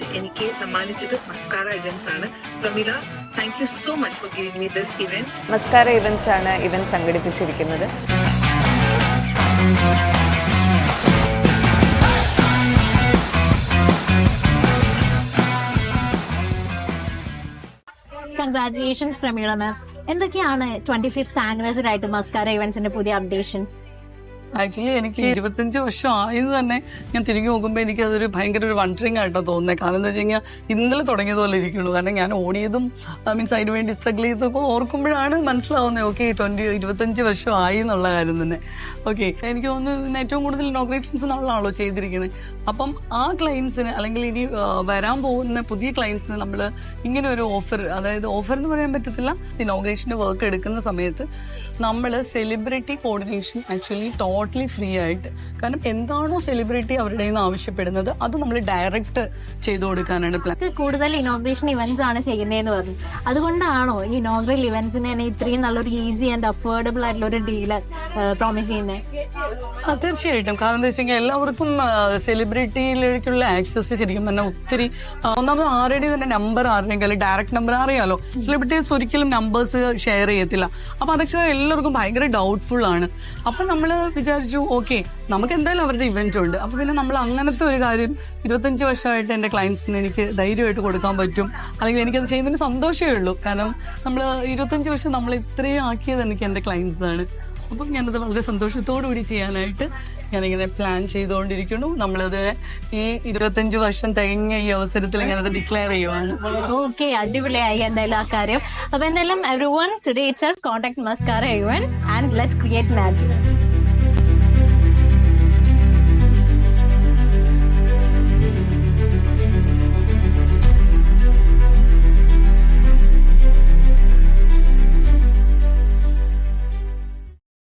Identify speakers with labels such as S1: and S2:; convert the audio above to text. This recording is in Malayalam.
S1: എനിക്ക് സമ്മാനിച്ചത് മസ്കാര ഇവന്റ്സ് ആണ്. Pramila, thank you so much for giving me this event.
S2: Mascara events ആണ് ഇവന്റ് സംഘടിപ്പിച്ചിരിക്കുന്നത്.
S3: കൺഗ്രാറ്റുലേഷൻസ് പ്രമീള മാം. എന്തൊക്കെയാണ് 25th ആനിവേഴ്സറി ആയിട്ട് മസ്കാര ഇവന്റ്സിന്റെ പുതിയ അപ്ഡേഷൻസ്?
S4: ആക്ച്വലി എനിക്ക് 25 വർഷം ആയത് തന്നെ ഞാൻ തിരിഞ്ഞു നോക്കുമ്പോൾ എനിക്ക് അതൊരു ഭയങ്കര ഒരു വണ്ടറിങ് ആയിട്ടാണ് തോന്നുന്നത്. കാരണം എന്താ വെച്ച് കഴിഞ്ഞാൽ ഇന്നലെ തുടങ്ങിയതുപോലെ ഇരിക്കുള്ളൂ. കാരണം ഞാൻ ഓടിയതും മീൻസ് അതിന് വേണ്ടി സ്ട്രഗിൾ ചെയ്തതൊക്കെ ഓർക്കുമ്പോഴാണ് മനസ്സിലാവുന്നത് ഓക്കെ 25 വർഷം ആയി എന്നുള്ള കാര്യം തന്നെ. ഓക്കെ, എനിക്ക് തോന്നുന്നു ഏറ്റവും കൂടുതൽ ഇനോഗ്രേഷൻസ് നമ്മളാണല്ലോ ചെയ്തിരിക്കുന്നത്. അപ്പം ആ ക്ലയൻസിന് അല്ലെങ്കിൽ ഇനി വരാൻ പോകുന്ന പുതിയ ക്ലയൻസിന് നമ്മൾ ഇങ്ങനെ ഒരു ഓഫർ, അതായത് ഓഫർ എന്ന് പറയാൻ പറ്റത്തില്ല, ഇനോഗ്രേഷൻ്റെ വർക്ക് എടുക്കുന്ന സമയത്ത് നമ്മൾ celebrity coordination actually totally free ആയിട്ട്, കാരണം എന്താണോ സെലിബ്രിറ്റി അവരുടെ നിന്ന് ആവശ്യപ്പെടുന്നത് അത് നമ്മൾ ഡയറക്റ്റ് ചെയ്തു കൊടുക്കാനാണ് പ്ലാൻ.
S3: കൂടുതൽ ഇനോഗ്രേഷൻ ഇവന്റ്സ് ആണ് ചെയ്യുന്നതെന്ന് പറഞ്ഞു. അതുകൊണ്ടാണോ ഈ ഇനോഗ്രൽ ഇവന്റ്സിന് തന്നെ ഇത്രയും നല്ലൊരു ഈസി ആൻഡ് അഫോർഡബിൾ ആയിട്ടുള്ള ഒരു ഡീല് പ്രോമിസ് ചെയ്യുന്നത്?
S4: തീർച്ചയായിട്ടും. കാരണം എന്താ വെച്ച് കഴിഞ്ഞാൽ എല്ലാവർക്കും സെലിബ്രിറ്റിയിലേക്കുള്ള ആക്സസ് ശരിക്കും പറഞ്ഞാൽ ഒത്തിരി, ഒന്നാമത് ആരുടെ തന്നെ നമ്പർ ആരുടെയെങ്കിലും ഡയറക്റ്റ് നമ്പർ അറിയാലോ. സെലിബ്രിറ്റീസ് ഒരിക്കലും നമ്പേഴ്സ് ഷെയർ ചെയ്യത്തില്ല. അപ്പൊ അതൊക്കെ എല്ലാവർക്കും ഭയങ്കര ഡൗട്ട്ഫുൾ ആണ്. അപ്പൊ നമ്മൾ വിചാരിച്ചു ഓക്കെ നമുക്ക് എന്തായാലും അവരുടെ ഇവന്റ് ഉണ്ട്, അപ്പൊ പിന്നെ നമ്മൾ അങ്ങനത്തെ ഒരു കാര്യം 25 വർഷമായിട്ട് എൻ്റെ ക്ലയൻസിന് എനിക്ക് ധൈര്യമായിട്ട് കൊടുക്കാൻ പറ്റും, അല്ലെങ്കിൽ എനിക്കത് ചെയ്യുന്നതിന് സന്തോഷമേ ഉള്ളൂ. കാരണം നമ്മൾ 25 വർഷം നമ്മൾ ഇത്രയും ആക്കിയത് എനിക്ക് എൻ്റെ ക്ലയൻസ് ആണ്. അപ്പം ഞാനത് വളരെ സന്തോഷത്തോടു കൂടി ചെയ്യാനായിട്ട് ഞാനിങ്ങനെ പ്ലാൻ ചെയ്തുകൊണ്ടിരിക്കുന്നു. നമ്മളത് ഈ 25 വർഷം തികഞ്ഞ ഈ അവസരത്തിൽ ഞാനത് ഡിക്ലെയർ ചെയ്യുവാണ്.
S3: ഓക്കെ, അടിപൊളിയായി എന്തായാലും ആ കാര്യം. അപ്പൊ എന്തായാലും everyone today itself contact Mascara Events and let's create magic.